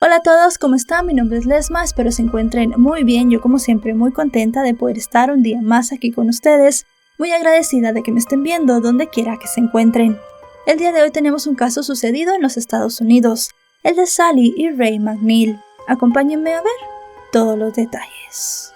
Hola a todos, ¿cómo están? Mi nombre es Lesma, espero se encuentren muy bien. Yo como siempre muy contenta de poder estar un día más aquí con ustedes, muy agradecida de que me estén viendo donde quiera que se encuentren. El día de hoy tenemos un caso sucedido en los Estados Unidos, el de Sally y Ray McNeil. Acompáñenme a ver todos los detalles.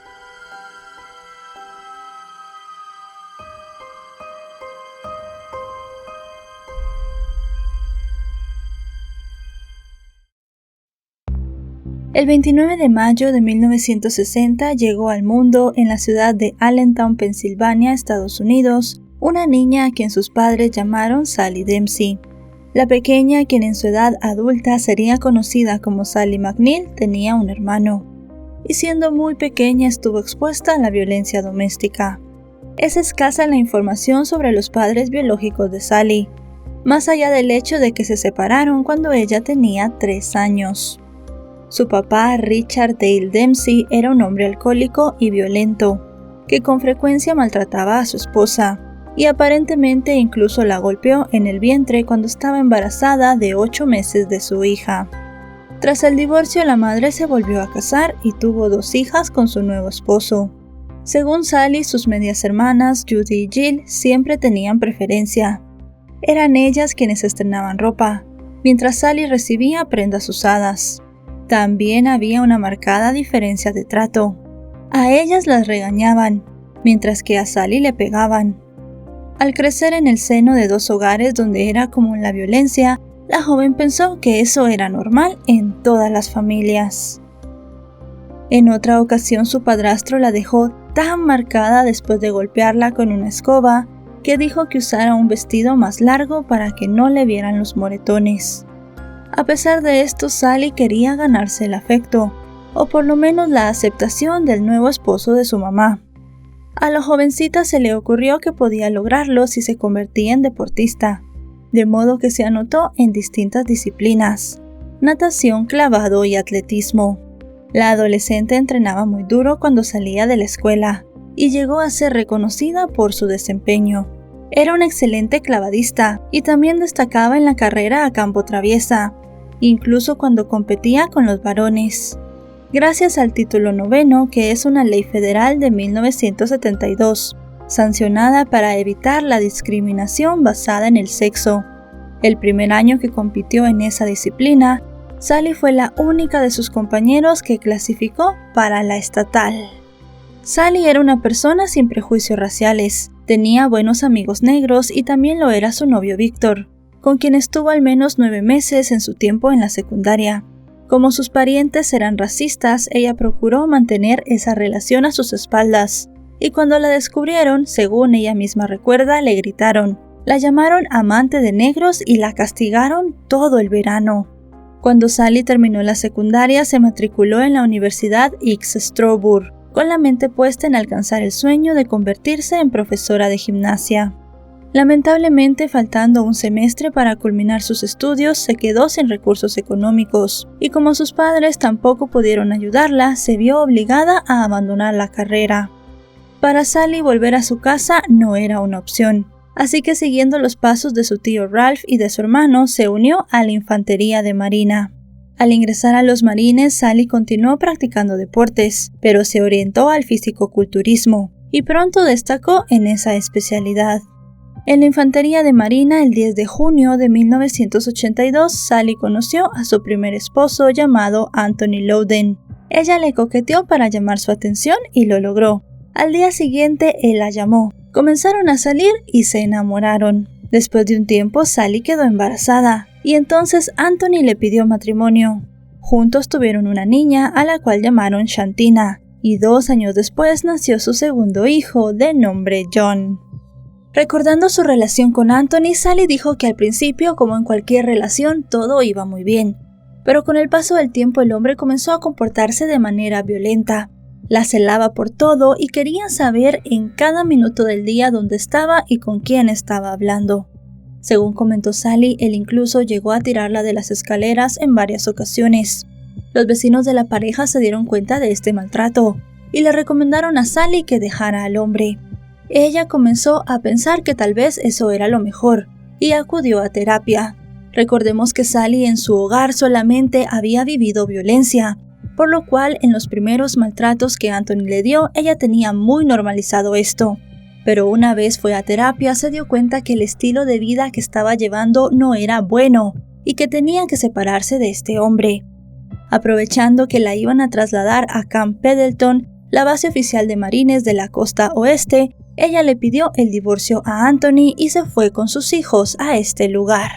El 29 de mayo de 1960 llegó al mundo en la ciudad de Allentown, Pensilvania, Estados Unidos, una niña a quien sus padres llamaron Sally Dempsey. La pequeña, quien en su edad adulta sería conocida como Sally McNeil, tenía un hermano, y siendo muy pequeña estuvo expuesta a la violencia doméstica. Es escasa la información sobre los padres biológicos de Sally, más allá del hecho de que se separaron cuando ella tenía 3 años. Su papá, Richard Dale Dempsey, era un hombre alcohólico y violento, que con frecuencia maltrataba a su esposa, y aparentemente incluso la golpeó en el vientre cuando estaba embarazada de 8 meses de su hija. Tras el divorcio, la madre se volvió a casar y tuvo 2 hijas con su nuevo esposo. Según Sally, sus medias hermanas, Judy y Jill, siempre tenían preferencia. Eran ellas quienes estrenaban ropa, mientras Sally recibía prendas usadas. También había una marcada diferencia de trato. A ellas las regañaban, mientras que a Sally le pegaban. Al crecer en el seno de 2 hogares donde era común la violencia, la joven pensó que eso era normal en todas las familias. En otra ocasión su padrastro la dejó tan marcada después de golpearla con una escoba que dijo que usara un vestido más largo para que no le vieran los moretones. A pesar de esto, Sally quería ganarse el afecto, o por lo menos la aceptación del nuevo esposo de su mamá. A la jovencita se le ocurrió que podía lograrlo si se convertía en deportista, de modo que se anotó en distintas disciplinas: natación, clavado y atletismo. La adolescente entrenaba muy duro cuando salía de la escuela, y llegó a ser reconocida por su desempeño. Era una excelente clavadista, y también destacaba en la carrera a campo traviesa, incluso cuando competía con los varones. Gracias al Título 9, que es una ley federal de 1972, sancionada para evitar la discriminación basada en el sexo. El primer año que compitió en esa disciplina, Sally fue la única de sus compañeros que clasificó para la estatal. Sally era una persona sin prejuicios raciales, tenía buenos amigos negros y también lo era su novio Víctor, con quien estuvo al menos 9 meses en su tiempo en la secundaria. Como sus parientes eran racistas, ella procuró mantener esa relación a sus espaldas, y cuando la descubrieron, según ella misma recuerda, le gritaron, la llamaron amante de negros y la castigaron todo el verano. Cuando Sally terminó la secundaria, se matriculó en la Universidad X Stroudsburg, con la mente puesta en alcanzar el sueño de convertirse en profesora de gimnasia. Lamentablemente, faltando un semestre para culminar sus estudios, se quedó sin recursos económicos, y como sus padres tampoco pudieron ayudarla, se vio obligada a abandonar la carrera. Para Sally, volver a su casa no era una opción, así que siguiendo los pasos de su tío Ralph y de su hermano, se unió a la infantería de marina. Al ingresar a los marines, Sally continuó practicando deportes, pero se orientó al fisicoculturismo, y pronto destacó en esa especialidad. En la infantería de marina, el 10 de junio de 1982, Sally conoció a su primer esposo llamado Anthony Louden. Ella le coqueteó para llamar su atención y lo logró. Al día siguiente, él la llamó. Comenzaron a salir y se enamoraron. Después de un tiempo, Sally quedó embarazada, y entonces Anthony le pidió matrimonio. Juntos tuvieron una niña a la cual llamaron Shantina, y 2 años después nació su segundo hijo de nombre John. Recordando su relación con Anthony, Sally dijo que al principio, como en cualquier relación, todo iba muy bien, pero con el paso del tiempo el hombre comenzó a comportarse de manera violenta. La celaba por todo y quería saber en cada minuto del día dónde estaba y con quién estaba hablando. Según comentó Sally, él incluso llegó a tirarla de las escaleras en varias ocasiones. Los vecinos de la pareja se dieron cuenta de este maltrato y le recomendaron a Sally que dejara al hombre. Ella comenzó a pensar que tal vez eso era lo mejor y acudió a terapia. Recordemos que Sally en su hogar solamente había vivido violencia, por lo cual en los primeros maltratos que Anthony le dio, ella tenía muy normalizado esto. Pero una vez fue a terapia, se dio cuenta que el estilo de vida que estaba llevando no era bueno y que tenía que separarse de este hombre. Aprovechando que la iban a trasladar a Camp Pendleton, la base oficial de marines de la costa oeste, ella le pidió el divorcio a Anthony y se fue con sus hijos a este lugar.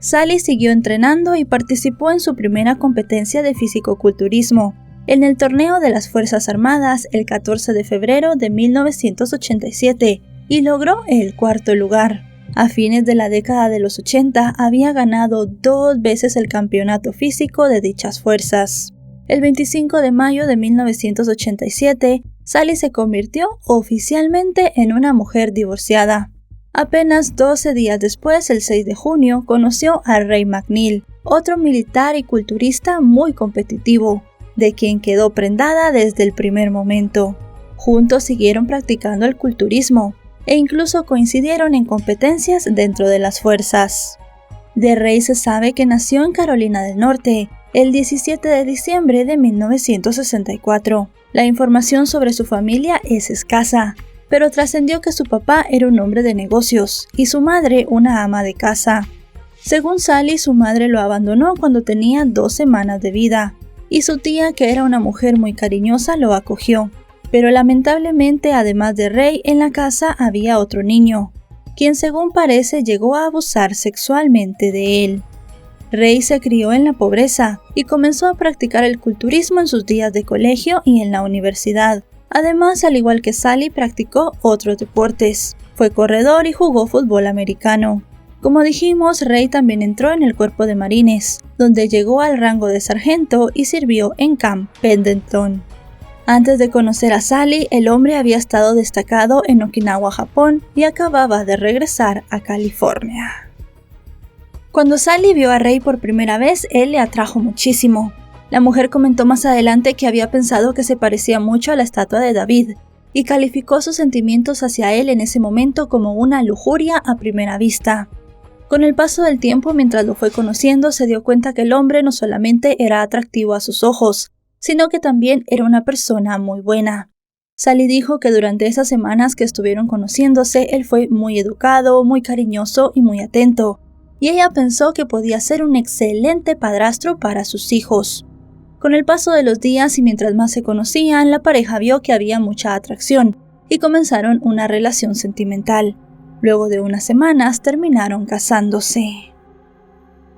Sally siguió entrenando y participó en su primera competencia de fisicoculturismo en el torneo de las Fuerzas Armadas el 14 de febrero de 1987 y logró el cuarto lugar. A fines de la década de los 80 había ganado 2 veces el campeonato físico de dichas fuerzas. El 25 de mayo de 1987, Sally se convirtió oficialmente en una mujer divorciada. Apenas 12 días después, el 6 de junio, conoció a Ray McNeil, otro militar y culturista muy competitivo, de quien quedó prendada desde el primer momento. Juntos siguieron practicando el culturismo e incluso coincidieron en competencias dentro de las fuerzas. De Ray se sabe que nació en Carolina del Norte el 17 de diciembre de 1964. La información sobre su familia es escasa, pero trascendió que su papá era un hombre de negocios y su madre una ama de casa. Según Sally, su madre lo abandonó cuando tenía 2 semanas de vida, y su tía, que era una mujer muy cariñosa, lo acogió. Pero lamentablemente, además de Ray, en la casa había otro niño, quien según parece llegó a abusar sexualmente de él. Ray se crió en la pobreza y comenzó a practicar el culturismo en sus días de colegio y en la universidad. Además, al igual que Sally, practicó otros deportes. Fue corredor y jugó fútbol americano. Como dijimos, Ray también entró en el cuerpo de marines, donde llegó al rango de sargento y sirvió en Camp Pendleton. Antes de conocer a Sally, el hombre había estado destacado en Okinawa, Japón, y acababa de regresar a California. Cuando Sally vio a Ray por primera vez, él le atrajo muchísimo. La mujer comentó más adelante que había pensado que se parecía mucho a la estatua de David, y calificó sus sentimientos hacia él en ese momento como una lujuria a primera vista. Con el paso del tiempo, mientras lo fue conociendo, se dio cuenta que el hombre no solamente era atractivo a sus ojos, sino que también era una persona muy buena. Sally dijo que durante esas semanas que estuvieron conociéndose, él fue muy educado, muy cariñoso y muy atento, y ella pensó que podía ser un excelente padrastro para sus hijos. Con el paso de los días y mientras más se conocían, la pareja vio que había mucha atracción y comenzaron una relación sentimental. Luego de unas semanas terminaron casándose.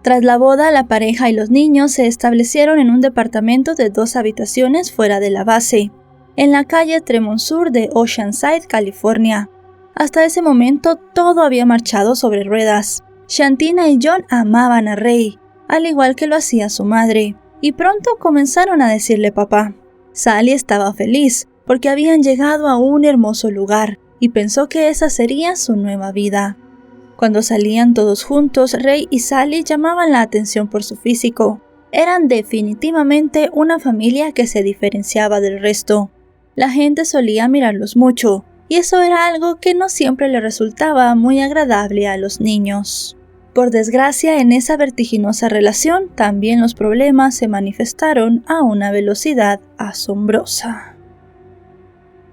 Tras la boda, la pareja y los niños se establecieron en un departamento de 2 habitaciones fuera de la base, en la calle Tremont Sur de Oceanside, California. Hasta ese momento todo había marchado sobre ruedas. Shantina y John amaban a Ray, al igual que lo hacía su madre, y pronto comenzaron a decirle papá. Sally estaba feliz porque habían llegado a un hermoso lugar y pensó que esa sería su nueva vida. Cuando salían todos juntos, Ray y Sally llamaban la atención por su físico. Eran definitivamente una familia que se diferenciaba del resto. La gente solía mirarlos mucho, y eso era algo que no siempre le resultaba muy agradable a los niños. Por desgracia, en esa vertiginosa relación, también los problemas se manifestaron a una velocidad asombrosa.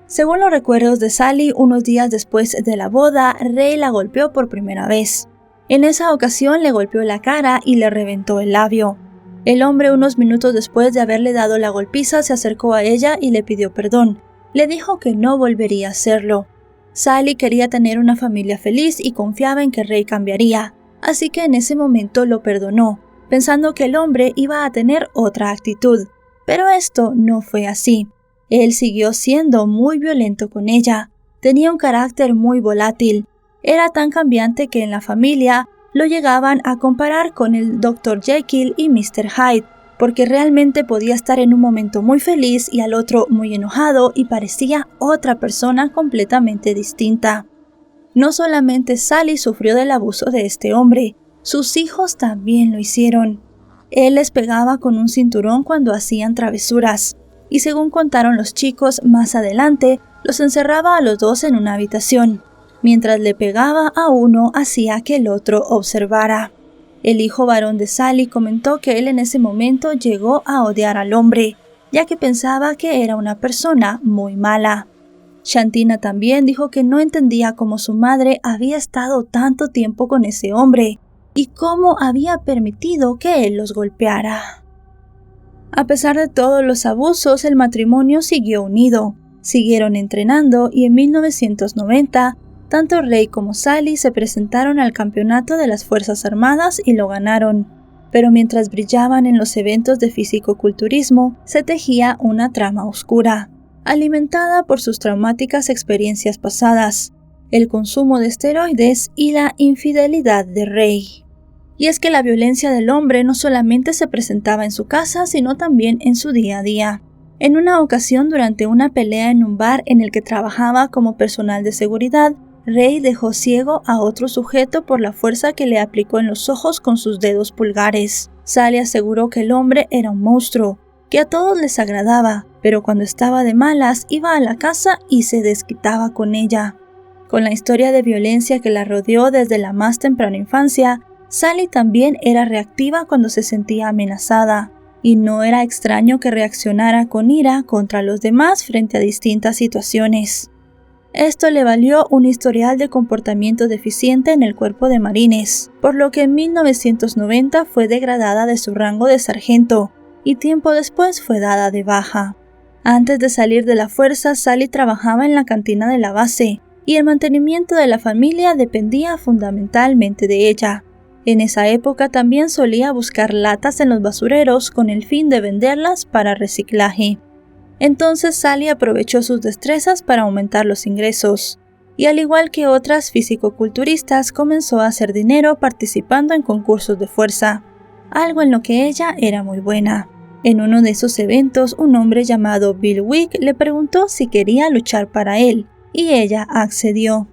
Según los recuerdos de Sally, unos días después de la boda, Ray la golpeó por primera vez. En esa ocasión le golpeó la cara y le reventó el labio. El hombre, unos minutos después de haberle dado la golpiza, se acercó a ella y le pidió perdón. Le dijo que no volvería a hacerlo. Sally quería tener una familia feliz y confiaba en que Ray cambiaría, así que en ese momento lo perdonó, pensando que el hombre iba a tener otra actitud. Pero esto no fue así. Él siguió siendo muy violento con ella. Tenía un carácter muy volátil. Era tan cambiante que en la familia lo llegaban a comparar con el Dr. Jekyll y Mr. Hyde, porque realmente podía estar en un momento muy feliz y al otro muy enojado y parecía otra persona completamente distinta. No solamente Sally sufrió del abuso de este hombre, sus hijos también lo hicieron. Él les pegaba con un cinturón cuando hacían travesuras, y según contaron los chicos más adelante, los encerraba a los 2 en una habitación. Mientras le pegaba a uno, hacía que el otro observara. El hijo varón de Sally comentó que él en ese momento llegó a odiar al hombre, ya que pensaba que era una persona muy mala. Shantina también dijo que no entendía cómo su madre había estado tanto tiempo con ese hombre y cómo había permitido que él los golpeara. A pesar de todos los abusos, el matrimonio siguió unido. Siguieron entrenando y en 1990, tanto Ray como Sally se presentaron al campeonato de las Fuerzas Armadas y lo ganaron. Pero mientras brillaban en los eventos de fisicoculturismo, se tejía una trama oscura, alimentada por sus traumáticas experiencias pasadas, el consumo de esteroides y la infidelidad de Ray. Y es que la violencia del hombre no solamente se presentaba en su casa, sino también en su día a día. En una ocasión, durante una pelea en un bar en el que trabajaba como personal de seguridad, Ray dejó ciego a otro sujeto por la fuerza que le aplicó en los ojos con sus dedos pulgares. Sally aseguró que el hombre era un monstruo, que a todos les agradaba, pero cuando estaba de malas iba a la casa y se desquitaba con ella. Con la historia de violencia que la rodeó desde la más temprana infancia, Sally también era reactiva cuando se sentía amenazada, y no era extraño que reaccionara con ira contra los demás frente a distintas situaciones. Esto le valió un historial de comportamiento deficiente en el Cuerpo de Marines, por lo que en 1990 fue degradada de su rango de sargento, y tiempo después fue dada de baja. Antes de salir de la fuerza, Sally trabajaba en la cantina de la base, y el mantenimiento de la familia dependía fundamentalmente de ella. En esa época también solía buscar latas en los basureros con el fin de venderlas para reciclaje. Entonces Sally aprovechó sus destrezas para aumentar los ingresos, y al igual que otras fisicoculturistas comenzó a hacer dinero participando en concursos de fuerza, algo en lo que ella era muy buena. En uno de esos eventos, un hombre llamado Bill Wick le preguntó si quería luchar para él, y ella accedió.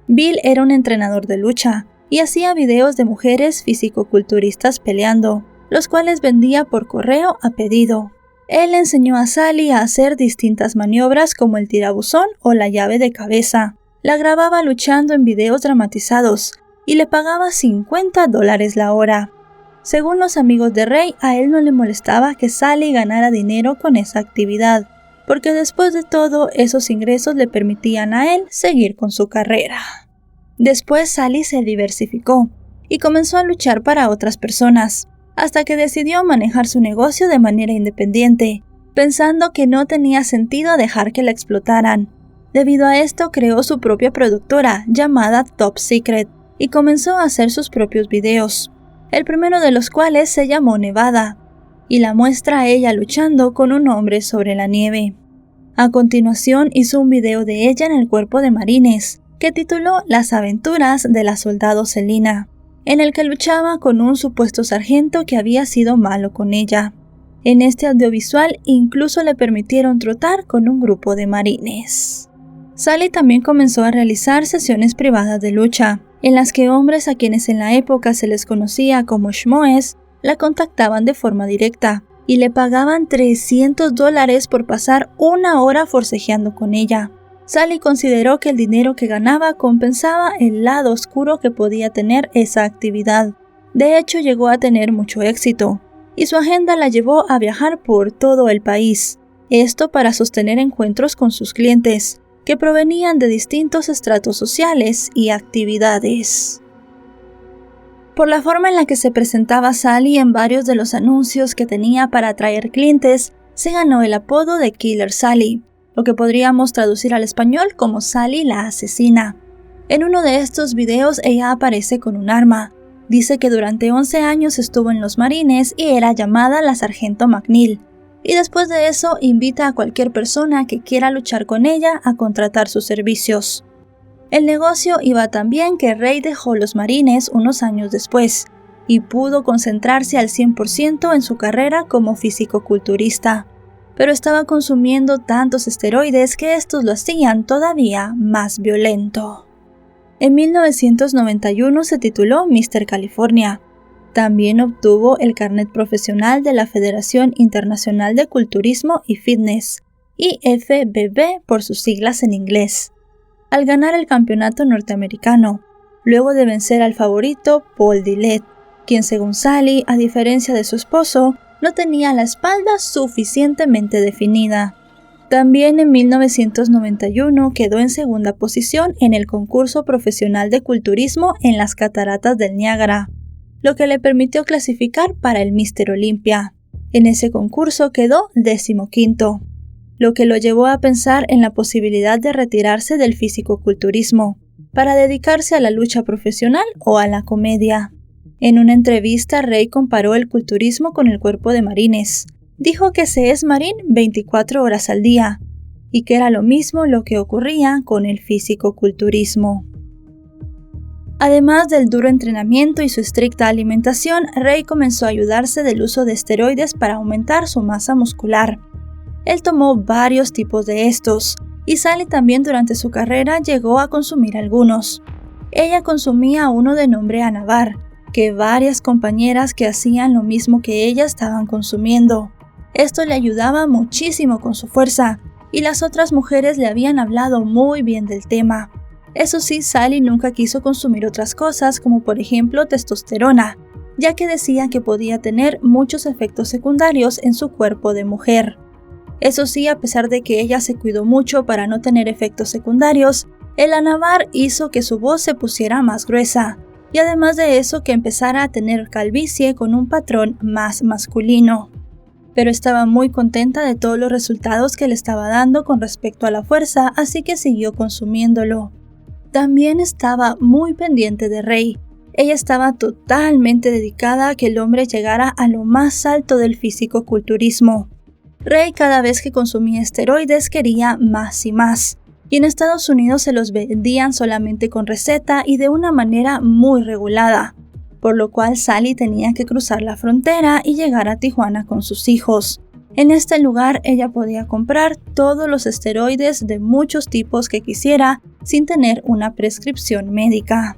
Bill era un entrenador de lucha, y hacía videos de mujeres fisicoculturistas peleando, los cuales vendía por correo a pedido. Él enseñó a Sally a hacer distintas maniobras como el tirabuzón o la llave de cabeza. La grababa luchando en videos dramatizados y le pagaba $50 la hora. Según los amigos de Ray, a él no le molestaba que Sally ganara dinero con esa actividad, porque después de todo esos ingresos le permitían a él seguir con su carrera. Después Sally se diversificó y comenzó a luchar para otras personas, hasta que decidió manejar su negocio de manera independiente, pensando que no tenía sentido dejar que la explotaran. Debido a esto creó su propia productora llamada Top Secret y comenzó a hacer sus propios videos, el primero de los cuales se llamó Nevada, y la muestra a ella luchando con un hombre sobre la nieve. A continuación hizo un video de ella en el Cuerpo de Marines, que tituló Las aventuras de la soldado Selina, en el que luchaba con un supuesto sargento que había sido malo con ella. En este audiovisual incluso le permitieron trotar con un grupo de marines. Sally también comenzó a realizar sesiones privadas de lucha, en las que hombres a quienes en la época se les conocía como schmoes, la contactaban de forma directa y le pagaban $300 por pasar una hora forcejeando con ella. Sally consideró que el dinero que ganaba compensaba el lado oscuro que podía tener esa actividad. De hecho, llegó a tener mucho éxito, y su agenda la llevó a viajar por todo el país. Esto para sostener encuentros con sus clientes, que provenían de distintos estratos sociales y actividades. Por la forma en la que se presentaba Sally en varios de los anuncios que tenía para atraer clientes, se ganó el apodo de Killer Sally, lo que podríamos traducir al español como Sally la asesina. En uno de estos videos ella aparece con un arma. Dice que durante 11 años estuvo en los Marines y era llamada la Sargento McNeil, y después de eso invita a cualquier persona que quiera luchar con ella a contratar sus servicios. El negocio iba tan bien que Ray dejó los Marines unos años después, y pudo concentrarse al 100% en su carrera como fisicoculturista, pero estaba consumiendo tantos esteroides que estos lo hacían todavía más violento. En 1991 se tituló Mr. California. También obtuvo el carnet profesional de la Federación Internacional de Culturismo y Fitness, IFBB por sus siglas en inglés, al ganar el campeonato norteamericano, luego de vencer al favorito Paul Dillett, quien según Sally, a diferencia de su esposo, no tenía la espalda suficientemente definida. También en 1991 quedó en segunda posición en el concurso profesional de culturismo en las cataratas del Niágara, lo que le permitió clasificar para el Míster Olympia. En ese concurso quedó 15º, lo que lo llevó a pensar en la posibilidad de retirarse del fisicoculturismo, para dedicarse a la lucha profesional o a la comedia. En una entrevista, Ray comparó el culturismo con el cuerpo de marines. Dijo que se es marín 24 horas al día, y que era lo mismo lo que ocurría con el fisicoculturismo. Además del duro entrenamiento y su estricta alimentación, Ray comenzó a ayudarse del uso de esteroides para aumentar su masa muscular. Él tomó varios tipos de estos, y Sally también durante su carrera llegó a consumir algunos. Ella consumía uno de nombre Anavar, que varias compañeras que hacían lo mismo que ella estaban consumiendo. Esto le ayudaba muchísimo con su fuerza, y las otras mujeres le habían hablado muy bien del tema. Eso sí, Sally nunca quiso consumir otras cosas como por ejemplo testosterona, ya que decía que podía tener muchos efectos secundarios en su cuerpo de mujer. Eso sí, a pesar de que ella se cuidó mucho para no tener efectos secundarios, el Anavar hizo que su voz se pusiera más gruesa, y además de eso que empezara a tener calvicie con un patrón más masculino. Pero estaba muy contenta de todos los resultados que le estaba dando con respecto a la fuerza, así que siguió consumiéndolo. También estaba muy pendiente de Ray. Ella estaba totalmente dedicada a que el hombre llegara a lo más alto del fisicoculturismo. Ray cada vez que consumía esteroides quería más y más, y en Estados Unidos se los vendían solamente con receta y de una manera muy regulada, por lo cual Sally tenía que cruzar la frontera y llegar a Tijuana con sus hijos. En este lugar ella podía comprar todos los esteroides de muchos tipos que quisiera sin tener una prescripción médica.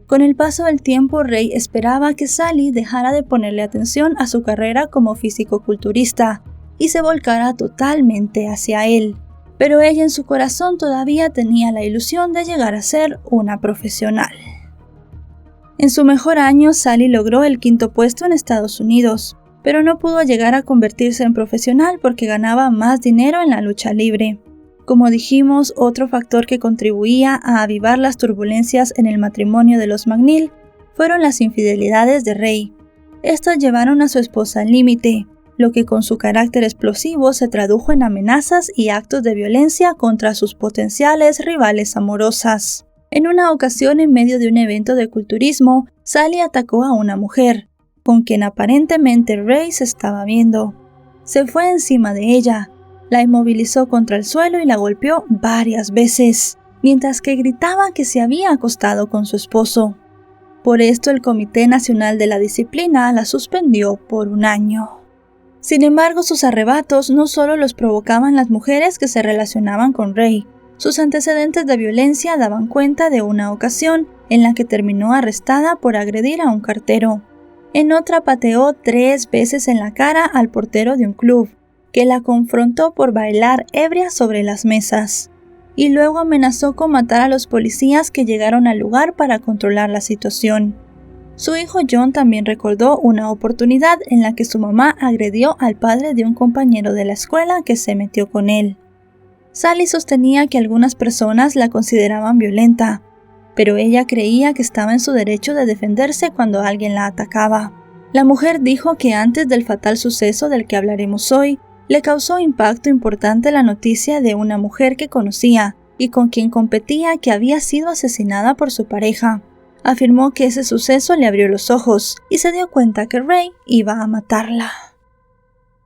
Con el paso del tiempo, Ray esperaba que Sally dejara de ponerle atención a su carrera como fisicoculturista y se volcara totalmente hacia él. Pero ella en su corazón todavía tenía la ilusión de llegar a ser una profesional. En su mejor año, Sally logró el 5º puesto en Estados Unidos, pero no pudo llegar a convertirse en profesional porque ganaba más dinero en la lucha libre. Como dijimos, otro factor que contribuía a avivar las turbulencias en el matrimonio de los McNeil fueron las infidelidades de Ray. Estas llevaron a su esposa al límite, lo que con su carácter explosivo se tradujo en amenazas y actos de violencia contra sus potenciales rivales amorosas. En una ocasión, en medio de un evento de culturismo, Sally atacó a una mujer, con quien aparentemente Ray se estaba viendo. Se fue encima de ella, la inmovilizó contra el suelo y la golpeó varias veces, mientras que gritaba que se había acostado con su esposo. Por esto, el Comité Nacional de la Disciplina la suspendió por 1 año. Sin embargo, sus arrebatos no solo los provocaban las mujeres que se relacionaban con Ray. Sus antecedentes de violencia daban cuenta de una ocasión en la que terminó arrestada por agredir a un cartero. En otra pateó 3 veces en la cara al portero de un club, que la confrontó por bailar ebria sobre las mesas, y luego amenazó con matar a los policías que llegaron al lugar para controlar la situación. Su hijo John también recordó una oportunidad en la que su mamá agredió al padre de un compañero de la escuela que se metió con él. Sally sostenía que algunas personas la consideraban violenta, pero ella creía que estaba en su derecho de defenderse cuando alguien la atacaba. La mujer dijo que antes del fatal suceso del que hablaremos hoy, le causó impacto importante la noticia de una mujer que conocía y con quien competía que había sido asesinada por su pareja. Afirmó que ese suceso le abrió los ojos y se dio cuenta que Ray iba a matarla.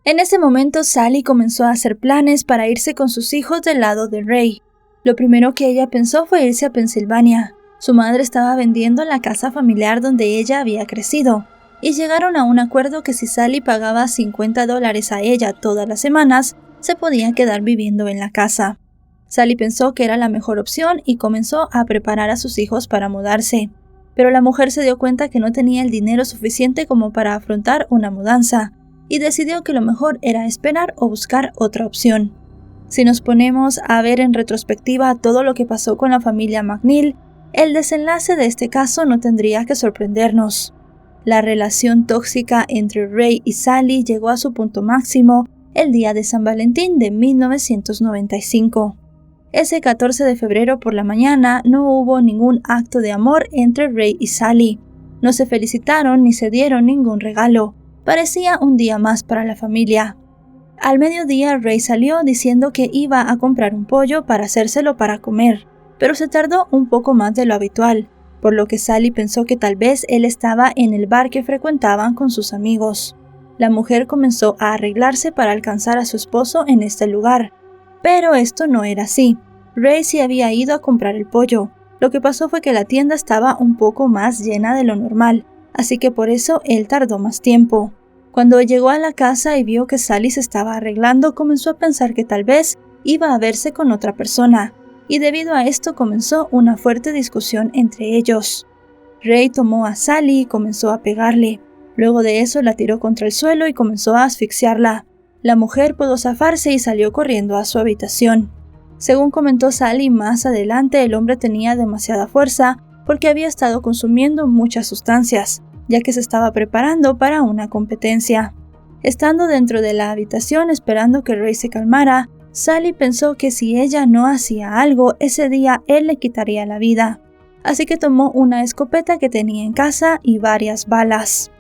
En ese momento, Sally comenzó a hacer planes para irse con sus hijos del lado de Ray. Lo primero que ella pensó fue irse a Pensilvania. Su madre estaba vendiendo la casa familiar donde ella había crecido, y llegaron a un acuerdo que si Sally pagaba $50 a ella todas las semanas, se podía quedar viviendo en la casa. Sally pensó que era la mejor opción y comenzó a preparar a sus hijos para mudarse. Pero la mujer se dio cuenta que no tenía el dinero suficiente como para afrontar una mudanza, y decidió que lo mejor era esperar o buscar otra opción. Si nos ponemos a ver en retrospectiva todo lo que pasó con la familia McNeil, el desenlace de este caso no tendría que sorprendernos. La relación tóxica entre Ray y Sally llegó a su punto máximo el día de San Valentín de 1995. Ese 14 de febrero por la mañana no hubo ningún acto de amor entre Ray y Sally. No se felicitaron ni se dieron ningún regalo. Parecía un día más para la familia. Al mediodía Ray salió diciendo que iba a comprar un pollo para hacérselo para comer, pero se tardó un poco más de lo habitual, por lo que Sally pensó que tal vez él estaba en el bar que frecuentaban con sus amigos. La mujer comenzó a arreglarse para alcanzar a su esposo en este lugar, pero esto no era así. Ray sí había ido a comprar el pollo. Lo que pasó fue que la tienda estaba un poco más llena de lo normal, así que por eso él tardó más tiempo. Cuando llegó a la casa y vio que Sally se estaba arreglando, comenzó a pensar que tal vez iba a verse con otra persona, y debido a esto comenzó una fuerte discusión entre ellos. Ray tomó a Sally y comenzó a pegarle. Luego de eso la tiró contra el suelo y comenzó a asfixiarla. La mujer pudo zafarse y salió corriendo a su habitación. Según comentó Sally más adelante, el hombre tenía demasiada fuerza porque había estado consumiendo muchas sustancias, ya que se estaba preparando para una competencia. Estando dentro de la habitación esperando que Ray se calmara, Sally pensó que si ella no hacía algo, ese día él le quitaría la vida. Así que tomó una escopeta que tenía en casa y varias balas.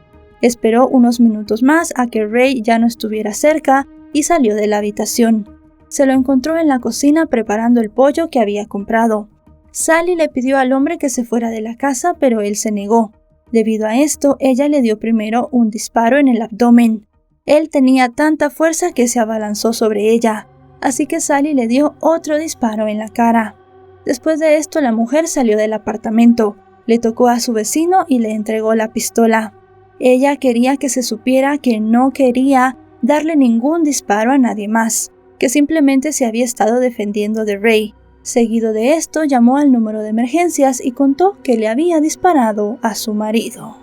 Esperó unos minutos más a que Ray ya no estuviera cerca y salió de la habitación. Se lo encontró en la cocina preparando el pollo que había comprado. Sally le pidió al hombre que se fuera de la casa, pero él se negó. Debido a esto, ella le dio primero un disparo en el abdomen. Él tenía tanta fuerza que se abalanzó sobre ella, así que Sally le dio otro disparo en la cara. Después de esto, la mujer salió del apartamento, le tocó a su vecino y le entregó la pistola. Ella quería que se supiera que no quería darle ningún disparo a nadie más, que simplemente se había estado defendiendo de Ray. Seguido de esto, llamó al número de emergencias y contó que le había disparado a su marido.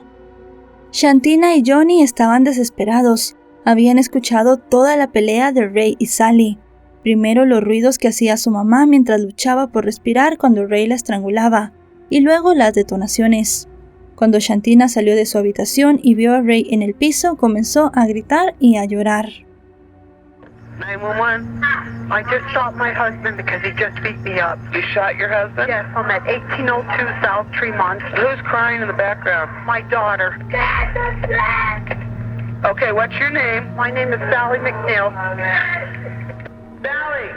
Shantina y Johnny estaban desesperados. Habían escuchado toda la pelea de Ray y Sally. Primero los ruidos que hacía su mamá mientras luchaba por respirar cuando Ray la estrangulaba, y luego las detonaciones. Cuando Shantina salió de su habitación y vio a Ray en el piso, comenzó a gritar y a llorar. 911. I just shot my husband because he just beat me up. You shot your husband? Yes, I'm at 1802 South Tremont. Who's crying in the background? My daughter. Okay, what's your name? My name is Sally McNeil. Sally!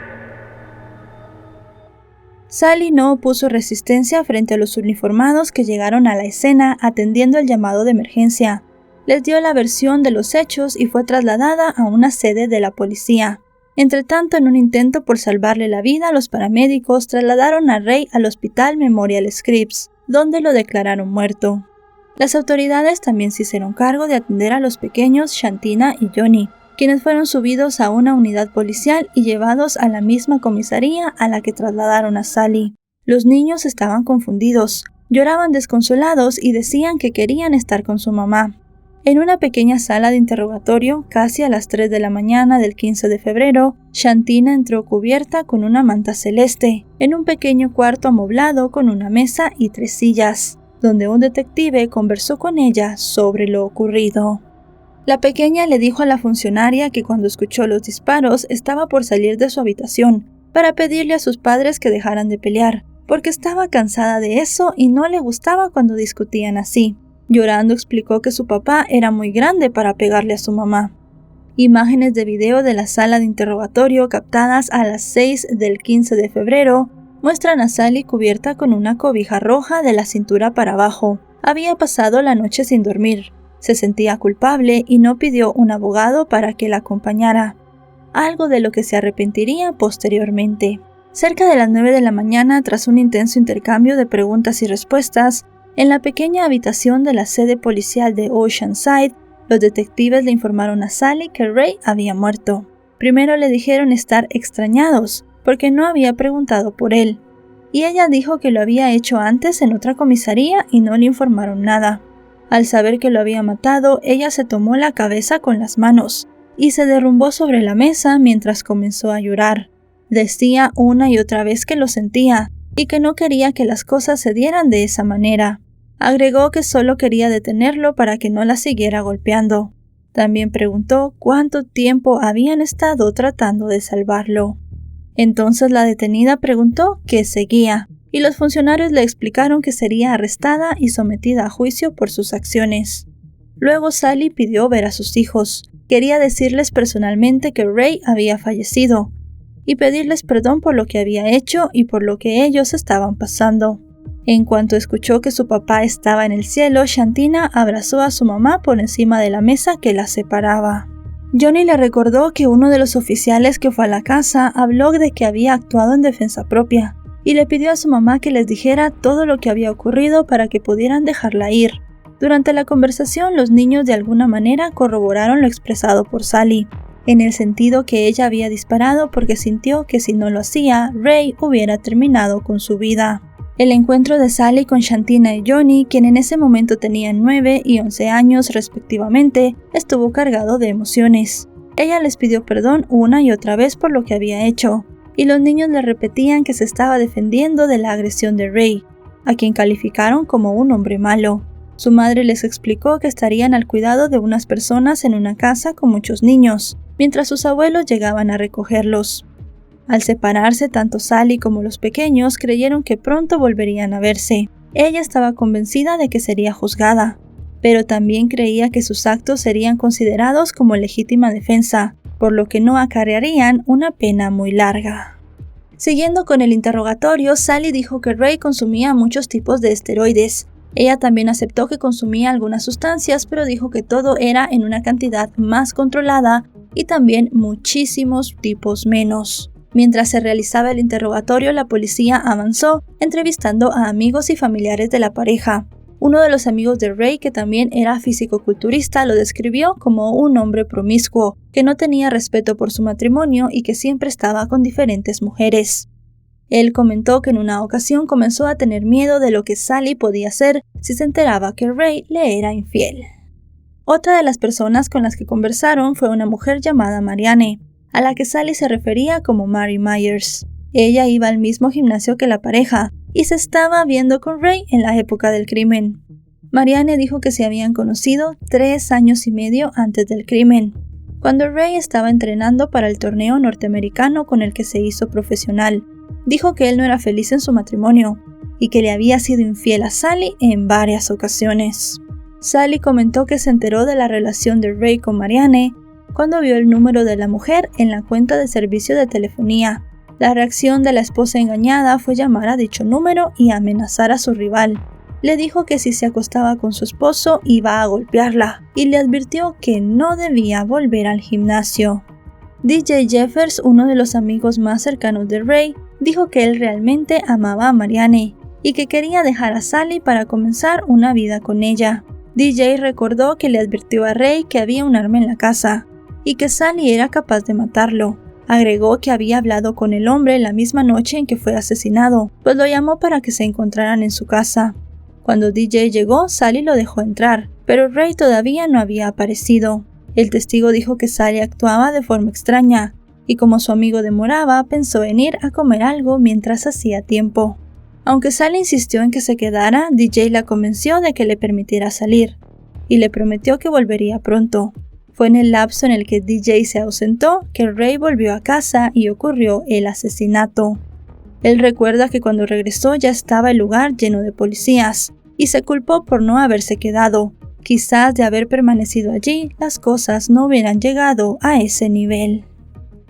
Sally no opuso resistencia frente a los uniformados que llegaron a la escena atendiendo el llamado de emergencia. Les dio la versión de los hechos y fue trasladada a una sede de la policía. Entretanto, en un intento por salvarle la vida, los paramédicos trasladaron a Ray al Hospital Memorial Scripps, donde lo declararon muerto. Las autoridades también se hicieron cargo de atender a los pequeños Shantina y Johnny, quienes fueron subidos a una unidad policial y llevados a la misma comisaría a la que trasladaron a Sally. Los niños estaban confundidos, lloraban desconsolados y decían que querían estar con su mamá. En una pequeña sala de interrogatorio, casi a las 3 de la mañana del 15 de febrero, Shantina entró cubierta con una manta celeste, en un pequeño cuarto amoblado con una mesa y 3 sillas, donde un detective conversó con ella sobre lo ocurrido. La pequeña le dijo a la funcionaria que cuando escuchó los disparos estaba por salir de su habitación para pedirle a sus padres que dejaran de pelear, porque estaba cansada de eso y no le gustaba cuando discutían así. Llorando explicó que su papá era muy grande para pegarle a su mamá. Imágenes de video de la sala de interrogatorio captadas a las 6 del 15 de febrero muestran a Sally cubierta con una cobija roja de la cintura para abajo. Había pasado la noche sin dormir. Se sentía culpable y no pidió un abogado para que la acompañara, algo de lo que se arrepentiría posteriormente. Cerca de las 9 de la mañana, tras un intenso intercambio de preguntas y respuestas, en la pequeña habitación de la sede policial de Oceanside, los detectives le informaron a Sally que Ray había muerto. Primero le dijeron estar extrañados, porque no había preguntado por él, y ella dijo que lo había hecho antes en otra comisaría y no le informaron nada. Al saber que lo había matado, ella se tomó la cabeza con las manos y se derrumbó sobre la mesa mientras comenzó a llorar. Decía una y otra vez que lo sentía y que no quería que las cosas se dieran de esa manera. Agregó que solo quería detenerlo para que no la siguiera golpeando. También preguntó cuánto tiempo habían estado tratando de salvarlo. Entonces la detenida preguntó qué seguía, y los funcionarios le explicaron que sería arrestada y sometida a juicio por sus acciones. Luego Sally pidió ver a sus hijos. Quería decirles personalmente que Ray había fallecido y pedirles perdón por lo que había hecho y por lo que ellos estaban pasando. En cuanto escuchó que su papá estaba en el cielo, Shantina abrazó a su mamá por encima de la mesa que la separaba. Johnny le recordó que uno de los oficiales que fue a la casa habló de que había actuado en defensa propia y le pidió a su mamá que les dijera todo lo que había ocurrido para que pudieran dejarla ir. Durante la conversación, los niños de alguna manera corroboraron lo expresado por Sally, en el sentido que ella había disparado porque sintió que si no lo hacía, Ray hubiera terminado con su vida. El encuentro de Sally con Shantina y Johnny, quien en ese momento tenían 9 y 11 años respectivamente, estuvo cargado de emociones. Ella les pidió perdón una y otra vez por lo que había hecho, y los niños le repetían que se estaba defendiendo de la agresión de Ray, a quien calificaron como un hombre malo. Su madre les explicó que estarían al cuidado de unas personas en una casa con muchos niños, mientras sus abuelos llegaban a recogerlos. Al separarse, tanto Sally como los pequeños creyeron que pronto volverían a verse. Ella estaba convencida de que sería juzgada, pero también creía que sus actos serían considerados como legítima defensa, por lo que no acarrearían una pena muy larga. Siguiendo con el interrogatorio, Sally dijo que Ray consumía muchos tipos de esteroides. Ella también aceptó que consumía algunas sustancias, pero dijo que todo era en una cantidad más controlada y también muchísimos tipos menos. Mientras se realizaba el interrogatorio, la policía avanzó, entrevistando a amigos y familiares de la pareja. Uno de los amigos de Ray, que también era fisicoculturista, lo describió como un hombre promiscuo, que no tenía respeto por su matrimonio y que siempre estaba con diferentes mujeres. Él comentó que en una ocasión comenzó a tener miedo de lo que Sally podía hacer si se enteraba que Ray le era infiel. Otra de las personas con las que conversaron fue una mujer llamada Marianne, a la que Sally se refería como Mary Myers. Ella iba al mismo gimnasio que la pareja y se estaba viendo con Ray en la época del crimen. Marianne dijo que se habían conocido 3 años y medio antes del crimen, cuando Ray estaba entrenando para el torneo norteamericano con el que se hizo profesional. Dijo que él no era feliz en su matrimonio y que le había sido infiel a Sally en varias ocasiones. Sally comentó que se enteró de la relación de Ray con Marianne cuando vio el número de la mujer en la cuenta de servicio de telefonía. La reacción de la esposa engañada fue llamar a dicho número y amenazar a su rival. Le dijo que si se acostaba con su esposo iba a golpearla y le advirtió que no debía volver al gimnasio. DJ Jeffers, uno de los amigos más cercanos de Ray, dijo que él realmente amaba a Marianne y que quería dejar a Sally para comenzar una vida con ella. DJ recordó que le advirtió a Ray que había un arma en la casa y que Sally era capaz de matarlo. Agregó que había hablado con el hombre la misma noche en que fue asesinado, pues lo llamó para que se encontraran en su casa. Cuando DJ llegó, Sally lo dejó entrar, pero Ray todavía no había aparecido. El testigo dijo que Sally actuaba de forma extraña, y como su amigo demoraba, pensó en ir a comer algo mientras hacía tiempo. Aunque Sally insistió en que se quedara, DJ la convenció de que le permitiera salir, y le prometió que volvería pronto. Fue en el lapso en el que DJ se ausentó que Ray volvió a casa y ocurrió el asesinato. Él recuerda que cuando regresó ya estaba el lugar lleno de policías, y se culpó por no haberse quedado. Quizás de haber permanecido allí, las cosas no hubieran llegado a ese nivel.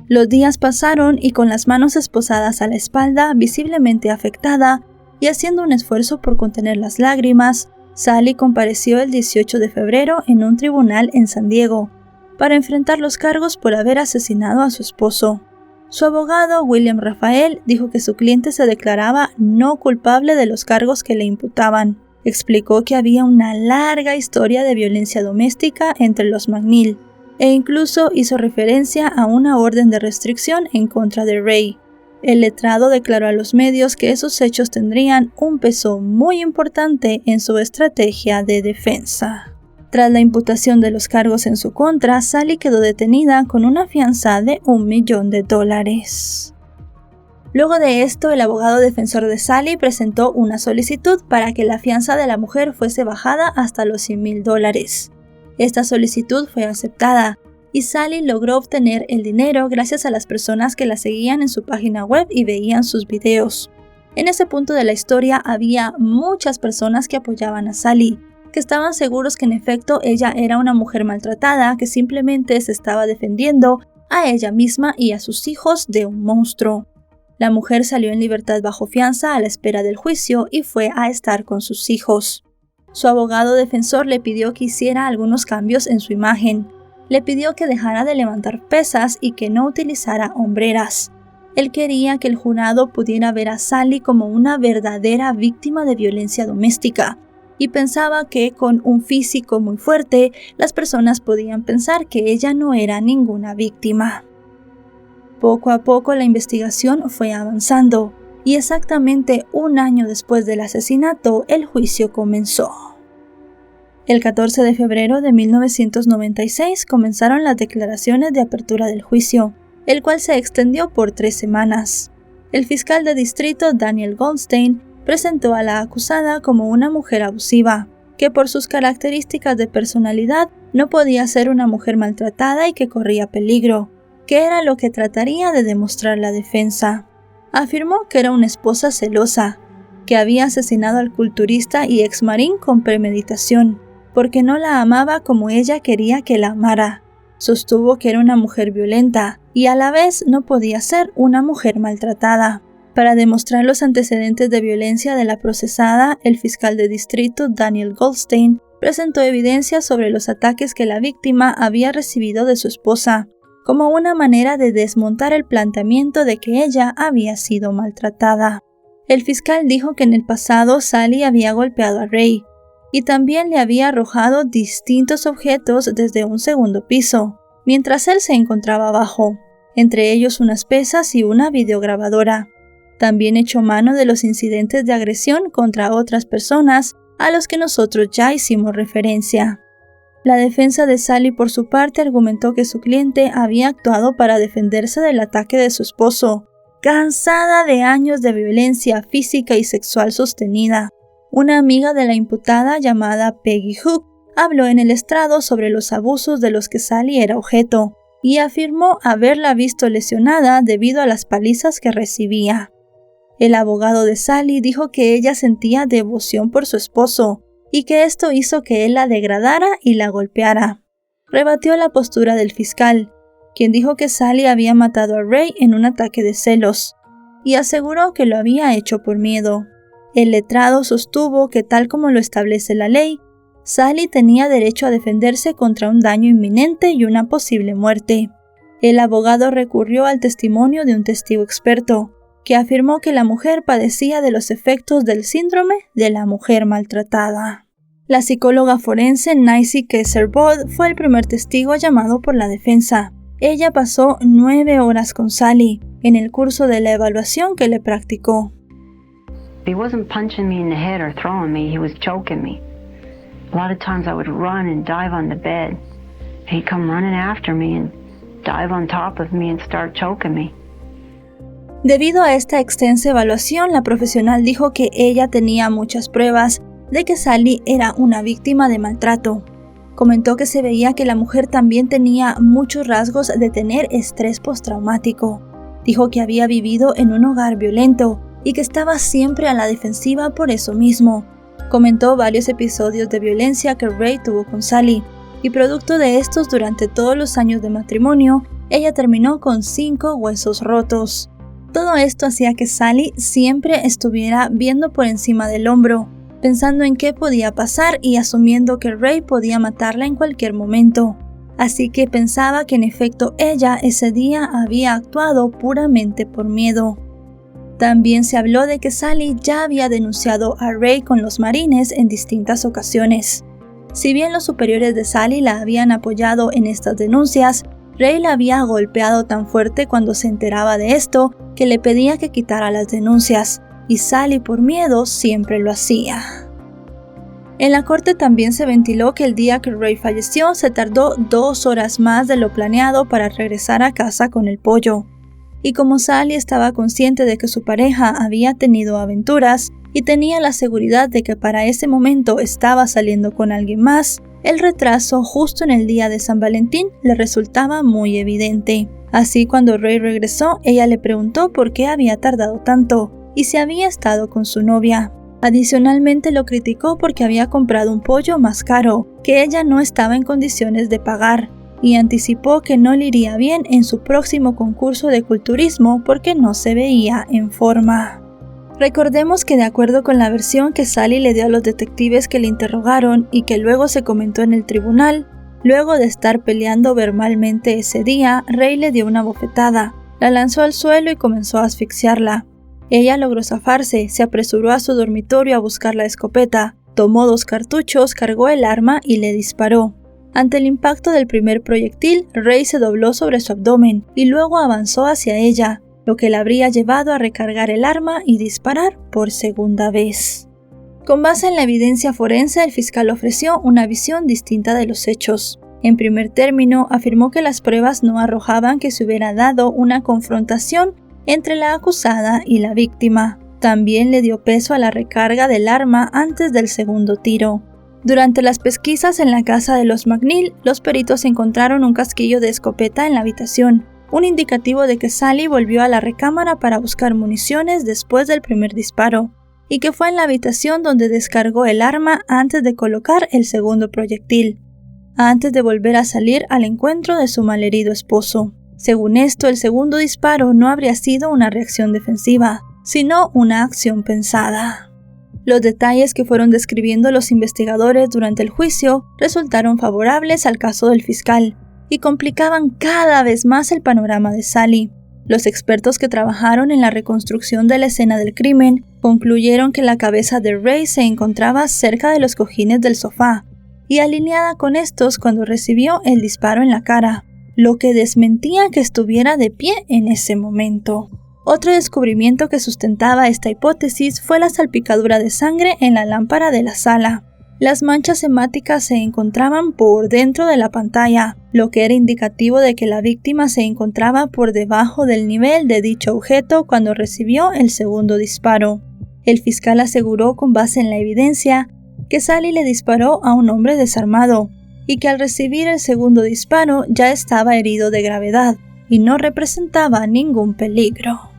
Los días pasaron y con las manos esposadas a la espalda, visiblemente afectada, y haciendo un esfuerzo por contener las lágrimas, Sally compareció el 18 de febrero en un tribunal en San Diego para enfrentar los cargos por haber asesinado a su esposo. Su abogado, William Raphael, dijo que su cliente se declaraba no culpable de los cargos que le imputaban. Explicó que había una larga historia de violencia doméstica entre los McNeil, e incluso hizo referencia a una orden de restricción en contra de Ray. El letrado declaró a los medios que esos hechos tendrían un peso muy importante en su estrategia de defensa. Tras la imputación de los cargos en su contra, Sally quedó detenida con una fianza de $1 millón. Luego de esto, el abogado defensor de Sally presentó una solicitud para que la fianza de la mujer fuese bajada hasta los $100,000. Esta solicitud fue aceptada, y Sally logró obtener el dinero gracias a las personas que la seguían en su página web y veían sus videos. En ese punto de la historia había muchas personas que apoyaban a Sally, que estaban seguros que en efecto ella era una mujer maltratada que simplemente se estaba defendiendo a ella misma y a sus hijos de un monstruo. La mujer salió en libertad bajo fianza a la espera del juicio y fue a estar con sus hijos. Su abogado defensor le pidió que hiciera algunos cambios en su imagen. Le pidió que dejara de levantar pesas y que no utilizara hombreras. Él quería que el jurado pudiera ver a Sally como una verdadera víctima de violencia doméstica, y pensaba que con un físico muy fuerte, las personas podían pensar que ella no era ninguna víctima. Poco a poco la investigación fue avanzando, y exactamente un año después del asesinato, el juicio comenzó. El 14 de febrero de 1996 comenzaron las declaraciones de apertura del juicio, el cual se extendió por 3 semanas. El fiscal de distrito Daniel Goldstein presentó a la acusada como una mujer abusiva, que por sus características de personalidad no podía ser una mujer maltratada y que corría peligro, que era lo que trataría de demostrar la defensa. Afirmó que era una esposa celosa, que había asesinado al culturista y exmarín con premeditación, porque no la amaba como ella quería que la amara. Sostuvo que era una mujer violenta y a la vez no podía ser una mujer maltratada. Para demostrar los antecedentes de violencia de la procesada, el fiscal de distrito Daniel Goldstein presentó evidencia sobre los ataques que la víctima había recibido de su esposa, como una manera de desmontar el planteamiento de que ella había sido maltratada. El fiscal dijo que en el pasado Sally había golpeado a Ray, y también le había arrojado distintos objetos desde un segundo piso, mientras él se encontraba abajo, entre ellos unas pesas y una videograbadora. También echó mano de los incidentes de agresión contra otras personas a los que nosotros ya hicimos referencia. La defensa de Sally por su parte argumentó que su cliente había actuado para defenderse del ataque de su esposo, cansada de años de violencia física y sexual sostenida. Una amiga de la imputada llamada Peggy Hook habló en el estrado sobre los abusos de los que Sally era objeto y afirmó haberla visto lesionada debido a las palizas que recibía. El abogado de Sally dijo que ella sentía devoción por su esposo y que esto hizo que él la degradara y la golpeara. Rebatió la postura del fiscal, quien dijo que Sally había matado a Ray en un ataque de celos, y aseguró que lo había hecho por miedo. El letrado sostuvo que tal como lo establece la ley, Sally tenía derecho a defenderse contra un daño inminente y una posible muerte. El abogado recurrió al testimonio de un testigo experto, que afirmó que la mujer padecía de los efectos del síndrome de la mujer maltratada. La psicóloga forense Nancy Kaiser-Bod fue el primer testigo llamado por la defensa. Ella pasó 9 horas con Sally en el curso de la evaluación que le practicó. He wasn't punching me in the head or throwing me, he was choking me. A lot of times I would run and dive on the bed. He'd come running after me and dive on top of me and start choking me. Debido a esta extensa evaluación, la profesional dijo que ella tenía muchas pruebas de que Sally era una víctima de maltrato. Comentó que se veía que la mujer también tenía muchos rasgos de tener estrés postraumático. Dijo que había vivido en un hogar violento y que estaba siempre a la defensiva por eso mismo. Comentó varios episodios de violencia que Ray tuvo con Sally, y producto de estos durante todos los años de matrimonio, ella terminó con 5 huesos rotos. Todo esto hacía que Sally siempre estuviera viendo por encima del hombro, pensando en qué podía pasar y asumiendo que Ray podía matarla en cualquier momento. Así que pensaba que en efecto ella ese día había actuado puramente por miedo. También se habló de que Sally ya había denunciado a Ray con los marines en distintas ocasiones. Si bien los superiores de Sally la habían apoyado en estas denuncias, Ray la había golpeado tan fuerte cuando se enteraba de esto que le pedía que quitara las denuncias, y Sally por miedo siempre lo hacía. En la corte también se ventiló que el día que Ray falleció se tardó 2 horas más de lo planeado para regresar a casa con el pollo. y como Sally estaba consciente de que su pareja había tenido aventuras y tenía la seguridad de que para ese momento estaba saliendo con alguien más, el retraso justo en el día de San Valentín le resultaba muy evidente. Así, cuando Ray regresó, ella le preguntó por qué había tardado tanto y si había estado con su novia. Adicionalmente lo criticó porque había comprado un pollo más caro, que ella no estaba en condiciones de pagar, y anticipó que no le iría bien en su próximo concurso de culturismo porque no se veía en forma. Recordemos que de acuerdo con la versión que Sally le dio a los detectives que le interrogaron y que luego se comentó en el tribunal, luego de estar peleando verbalmente ese día, Ray le dio una bofetada, la lanzó al suelo y comenzó a asfixiarla. Ella logró zafarse, se apresuró a su dormitorio a buscar la escopeta, tomó 2 cartuchos, cargó el arma y le disparó. Ante el impacto del primer proyectil, Ray se dobló sobre su abdomen y luego avanzó hacia ella, lo que la habría llevado a recargar el arma y disparar por segunda vez. Con base en la evidencia forense, el fiscal ofreció una visión distinta de los hechos. En primer término, afirmó que las pruebas no arrojaban que se hubiera dado una confrontación entre la acusada y la víctima. También le dio peso a la recarga del arma antes del segundo tiro. Durante las pesquisas en la casa de los McNeil, los peritos encontraron un casquillo de escopeta en la habitación, un indicativo de que Sally volvió a la recámara para buscar municiones después del primer disparo, y que fue en la habitación donde descargó el arma antes de colocar el segundo proyectil, antes de volver a salir al encuentro de su malherido esposo. Según esto, el segundo disparo no habría sido una reacción defensiva, sino una acción pensada. Los detalles que fueron describiendo los investigadores durante el juicio resultaron favorables al caso del fiscal y complicaban cada vez más el panorama de Sally. Los expertos que trabajaron en la reconstrucción de la escena del crimen concluyeron que la cabeza de Ray se encontraba cerca de los cojines del sofá y alineada con estos cuando recibió el disparo en la cara, lo que desmentía que estuviera de pie en ese momento. Otro descubrimiento que sustentaba esta hipótesis fue la salpicadura de sangre en la lámpara de la sala. Las manchas hemáticas se encontraban por dentro de la pantalla, lo que era indicativo de que la víctima se encontraba por debajo del nivel de dicho objeto cuando recibió el segundo disparo. El fiscal aseguró con base en la evidencia que Sally le disparó a un hombre desarmado y que al recibir el segundo disparo ya estaba herido de gravedad y no representaba ningún peligro.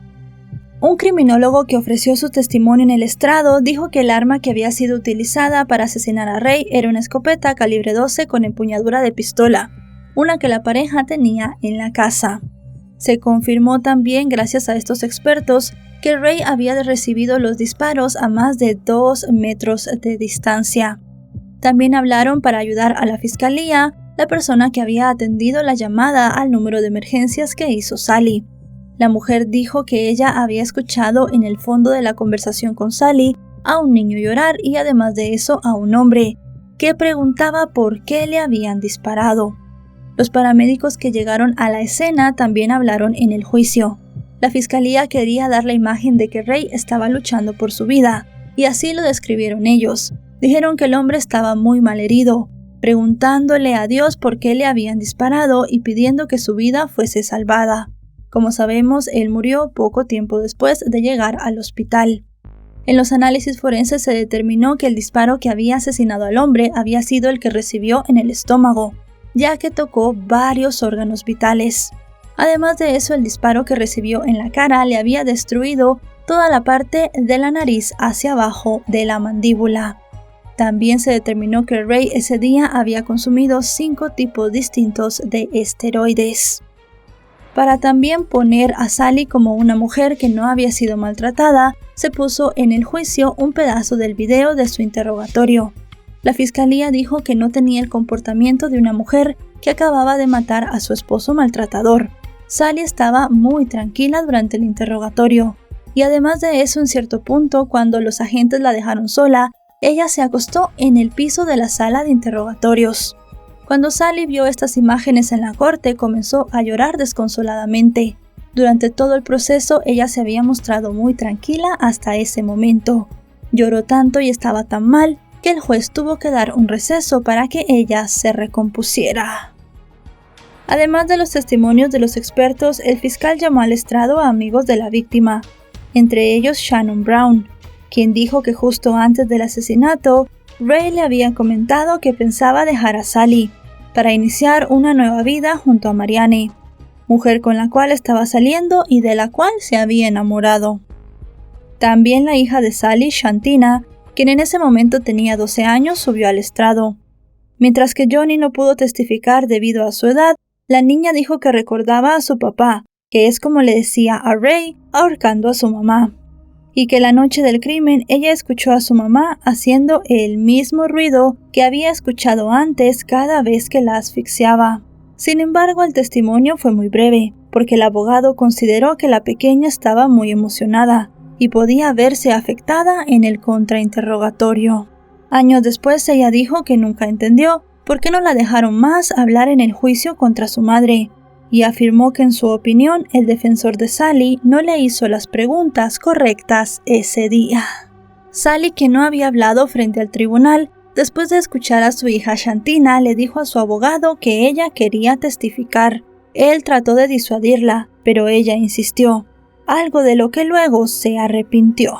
Un criminólogo que ofreció su testimonio en el estrado dijo que el arma que había sido utilizada para asesinar a Ray era una escopeta calibre 12 con empuñadura de pistola, una que la pareja tenía en la casa. Se confirmó también, gracias a estos expertos, que Ray había recibido los disparos a más de 2 metros de distancia. También hablaron para ayudar a la fiscalía la persona que había atendido la llamada al número de emergencias que hizo Sally. La mujer dijo que ella había escuchado en el fondo de la conversación con Sally a un niño llorar y además de eso a un hombre que preguntaba por qué le habían disparado. Los paramédicos que llegaron a la escena también hablaron en el juicio. La fiscalía quería dar la imagen de que Ray estaba luchando por su vida y así lo describieron ellos. Dijeron que el hombre estaba muy mal herido, preguntándole a Dios por qué le habían disparado y pidiendo que su vida fuese salvada. Como sabemos, él murió poco tiempo después de llegar al hospital. En los análisis forenses se determinó que el disparo que había asesinado al hombre había sido el que recibió en el estómago, ya que tocó varios órganos vitales. Además de eso, el disparo que recibió en la cara le había destruido toda la parte de la nariz hacia abajo de la mandíbula. También se determinó que Ray ese día había consumido 5 tipos distintos de esteroides. Para también poner a Sally como una mujer que no había sido maltratada, se puso en el juicio un pedazo del video de su interrogatorio. La fiscalía dijo que no tenía el comportamiento de una mujer que acababa de matar a su esposo maltratador. Sally estaba muy tranquila durante el interrogatorio, y además de eso, en cierto punto, cuando los agentes la dejaron sola, ella se acostó en el piso de la sala de interrogatorios. Cuando Sally vio estas imágenes en la corte, comenzó a llorar desconsoladamente. Durante todo el proceso, ella se había mostrado muy tranquila hasta ese momento. Lloró tanto y estaba tan mal que el juez tuvo que dar un receso para que ella se recompusiera. Además de los testimonios de los expertos, el fiscal llamó al estrado a amigos de la víctima, entre ellos Shannon Brown, quien dijo que justo antes del asesinato, Ray le había comentado que pensaba dejar a Sally para iniciar una nueva vida junto a Marianne, mujer con la cual estaba saliendo y de la cual se había enamorado. También la hija de Sally, Shantina, quien en ese momento tenía 12 años, subió al estrado. Mientras que Johnny no pudo testificar debido a su edad, la niña dijo que recordaba a su papá, que es como le decía a Ray, ahorcando a su mamá, y que la noche del crimen ella escuchó a su mamá haciendo el mismo ruido que había escuchado antes cada vez que la asfixiaba. Sin embargo, el testimonio fue muy breve, porque el abogado consideró que la pequeña estaba muy emocionada y podía verse afectada en el contrainterrogatorio. Años después ella dijo que nunca entendió por qué no la dejaron más hablar en el juicio contra su madre, y afirmó que en su opinión el defensor de Sally no le hizo las preguntas correctas ese día. Sally, que no había hablado frente al tribunal, después de escuchar a su hija Shantina, le dijo a su abogado que ella quería testificar. Él trató de disuadirla, pero ella insistió, algo de lo que luego se arrepintió.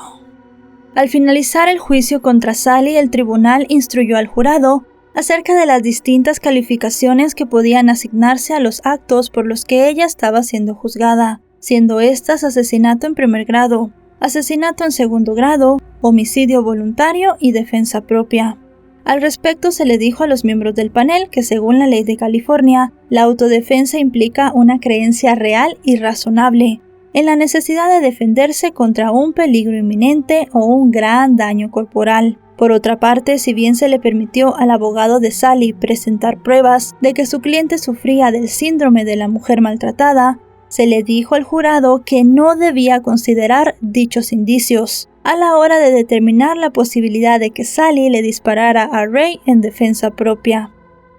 Al finalizar el juicio contra Sally, el tribunal instruyó al jurado acerca de las distintas calificaciones que podían asignarse a los actos por los que ella estaba siendo juzgada, siendo estas asesinato en primer grado, asesinato en segundo grado, homicidio voluntario y defensa propia. Al respecto se le dijo a los miembros del panel que según la ley de California, la autodefensa implica una creencia real y razonable en la necesidad de defenderse contra un peligro inminente o un gran daño corporal. Por otra parte, si bien se le permitió al abogado de Sally presentar pruebas de que su cliente sufría del síndrome de la mujer maltratada, se le dijo al jurado que no debía considerar dichos indicios a la hora de determinar la posibilidad de que Sally le disparara a Ray en defensa propia.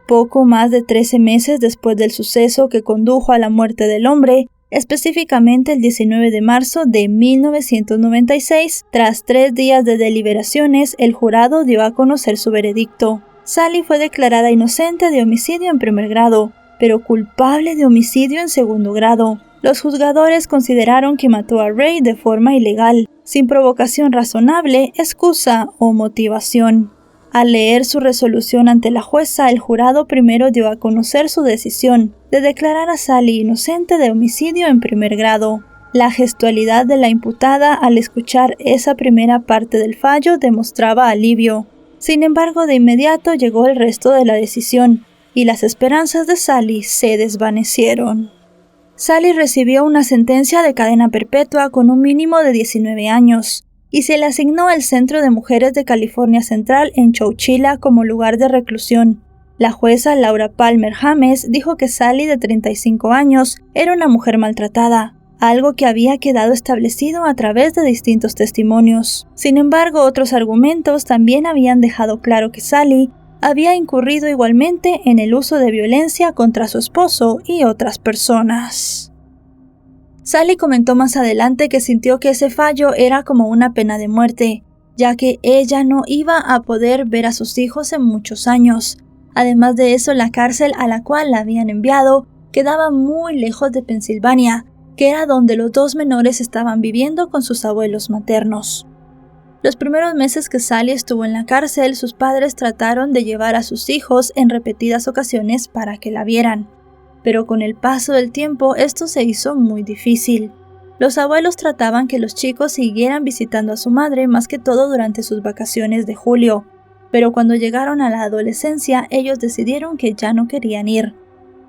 Poco más de 13 meses después del suceso que condujo a la muerte del hombre, específicamente el 19 de marzo de 1996, tras 3 días de deliberaciones, el jurado dio a conocer su veredicto. Sally fue declarada inocente de homicidio en primer grado, pero culpable de homicidio en segundo grado. Los juzgadores consideraron que mató a Ray de forma ilegal, sin provocación razonable, excusa o motivación. Al leer su resolución ante la jueza, el jurado primero dio a conocer su decisión de declarar a Sally inocente de homicidio en primer grado. La gestualidad de la imputada al escuchar esa primera parte del fallo demostraba alivio. Sin embargo, de inmediato llegó el resto de la decisión, y las esperanzas de Sally se desvanecieron. Sally recibió una sentencia de cadena perpetua con un mínimo de 19 años, y se le asignó el Centro de Mujeres de California Central en Chowchilla como lugar de reclusión. La jueza Laura Palmer James dijo que Sally, de 35 años, era una mujer maltratada, algo que había quedado establecido a través de distintos testimonios. Sin embargo, otros argumentos también habían dejado claro que Sally había incurrido igualmente en el uso de violencia contra su esposo y otras personas. Sally comentó más adelante que sintió que ese fallo era como una pena de muerte, ya que ella no iba a poder ver a sus hijos en muchos años. Además de eso, la cárcel a la cual la habían enviado quedaba muy lejos de Pensilvania, que era donde los 2 menores estaban viviendo con sus abuelos maternos. Los primeros meses que Sally estuvo en la cárcel, sus padres trataron de llevar a sus hijos en repetidas ocasiones para que la vieran. Pero con el paso del tiempo esto se hizo muy difícil. Los abuelos trataban que los chicos siguieran visitando a su madre más que todo durante sus vacaciones de julio, pero cuando llegaron a la adolescencia ellos decidieron que ya no querían ir.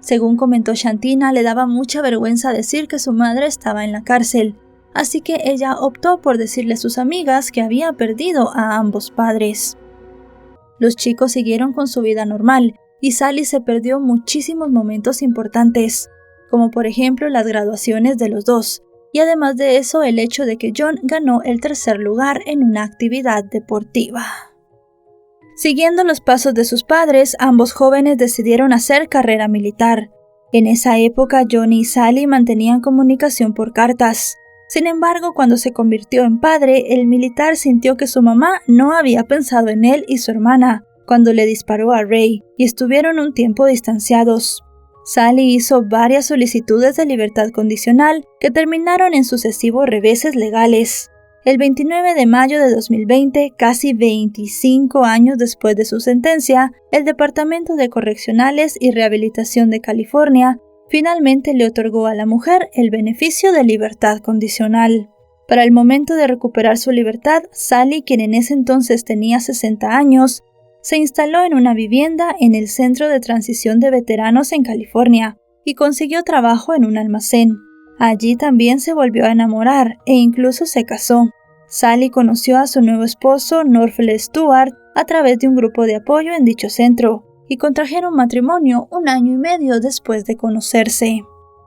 Según comentó Shantina, le daba mucha vergüenza decir que su madre estaba en la cárcel, así que ella optó por decirle a sus amigas que había perdido a ambos padres. Los chicos siguieron con su vida normal, y Sally se perdió muchísimos momentos importantes, como por ejemplo las graduaciones de los dos, y además de eso el hecho de que John ganó el 3er lugar en una actividad deportiva. Siguiendo los pasos de sus padres, ambos jóvenes decidieron hacer carrera militar. En esa época, Johnny y Sally mantenían comunicación por cartas. Sin embargo, cuando se convirtió en padre, el militar sintió que su mamá no había pensado en él y su hermana cuando le disparó a Ray, y estuvieron un tiempo distanciados. Sally hizo varias solicitudes de libertad condicional que terminaron en sucesivos reveses legales. El 29 de mayo de 2020, casi 25 años después de su sentencia, el Departamento de Correccionales y Rehabilitación de California finalmente le otorgó a la mujer el beneficio de libertad condicional. Para el momento de recuperar su libertad, Sally, quien en ese entonces tenía 60 años, se instaló en una vivienda en el Centro de Transición de Veteranos en California y consiguió trabajo en un almacén. Allí también se volvió a enamorar e incluso se casó. Sally conoció a su nuevo esposo, Norfle Stewart, a través de un grupo de apoyo en dicho centro, y contrajeron matrimonio 1 año y medio después de conocerse.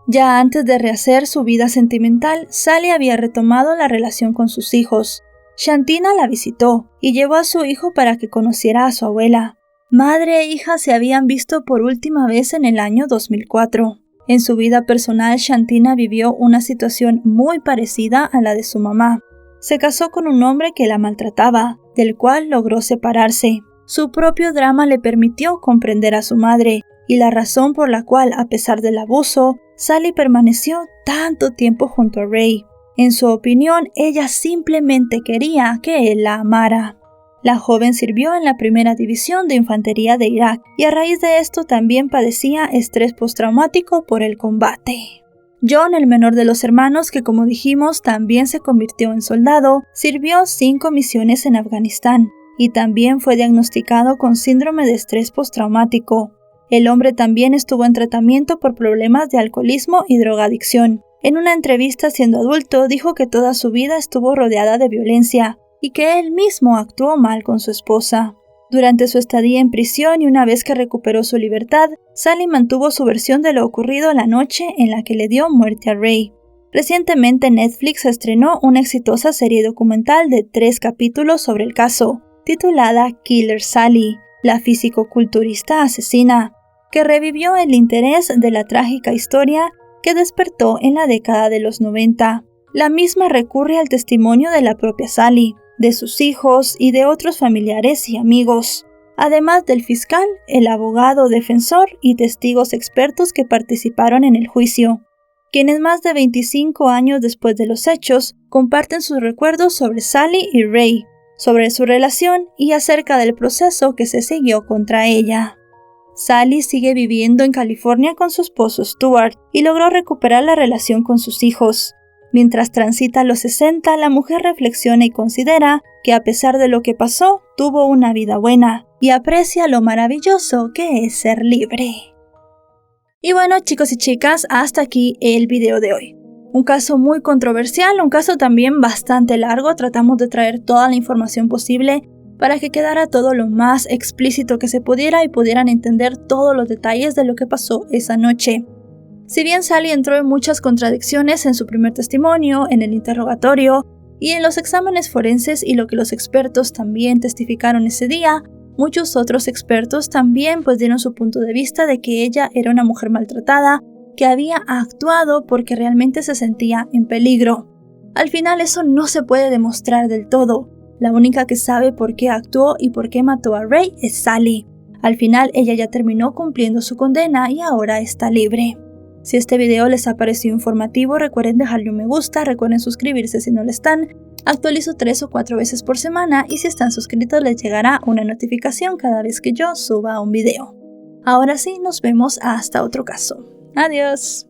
Ya antes de rehacer su vida sentimental, Sally había retomado la relación con sus hijos. Shantina la visitó y llevó a su hijo para que conociera a su abuela. Madre e hija se habían visto por última vez en el año 2004. En su vida personal, Shantina vivió una situación muy parecida a la de su mamá. Se casó con un hombre que la maltrataba, del cual logró separarse. Su propio drama le permitió comprender a su madre, y la razón por la cual, a pesar del abuso, Sally permaneció tanto tiempo junto a Ray. En su opinión, ella simplemente quería que él la amara. La joven sirvió en la primera división de infantería de Irak, y a raíz de esto también padecía estrés postraumático por el combate. John, el menor de los hermanos, que como dijimos también se convirtió en soldado, sirvió 5 misiones en Afganistán y también fue diagnosticado con síndrome de estrés postraumático. El hombre también estuvo en tratamiento por problemas de alcoholismo y drogadicción. En una entrevista siendo adulto dijo que toda su vida estuvo rodeada de violencia y que él mismo actuó mal con su esposa. Durante su estadía en prisión y una vez que recuperó su libertad, Sally mantuvo su versión de lo ocurrido la noche en la que le dio muerte a Ray. Recientemente Netflix estrenó una exitosa serie documental de 3 capítulos sobre el caso, titulada Killer Sally, la físico-culturista asesina, que revivió el interés de la trágica historia que despertó en la década de los 90. La misma recurre al testimonio de la propia Sally, de sus hijos y de otros familiares y amigos, además del fiscal, el abogado defensor y testigos expertos que participaron en el juicio, quienes más de 25 años después de los hechos comparten sus recuerdos sobre Sally y Ray, sobre su relación y acerca del proceso que se siguió contra ella. Sally sigue viviendo en California con su esposo Stuart y logró recuperar la relación con sus hijos. Mientras transita los 60, la mujer reflexiona y considera que a pesar de lo que pasó, tuvo una vida buena y aprecia lo maravilloso que es ser libre. Y bueno, chicos y chicas, hasta aquí el video de hoy. Un caso muy controversial, un caso también bastante largo. Tratamos de traer toda la información posible para que quedara todo lo más explícito que se pudiera y pudieran entender todos los detalles de lo que pasó esa noche. Si bien Sally entró en muchas contradicciones en su primer testimonio, en el interrogatorio y en los exámenes forenses y lo que los expertos también testificaron ese día, muchos otros expertos también dieron su punto de vista de que ella era una mujer maltratada, que había actuado porque realmente se sentía en peligro. Al final eso no se puede demostrar del todo. La única que sabe por qué actuó y por qué mató a Ray es Sally. Al final ella ya terminó cumpliendo su condena y ahora está libre. Si este video les ha parecido informativo, recuerden dejarle un me gusta, recuerden suscribirse si no lo están. Actualizo 3 o 4 veces por semana y si están suscritos les llegará una notificación cada vez que yo suba un video. Ahora sí, nos vemos hasta otro caso. Adiós.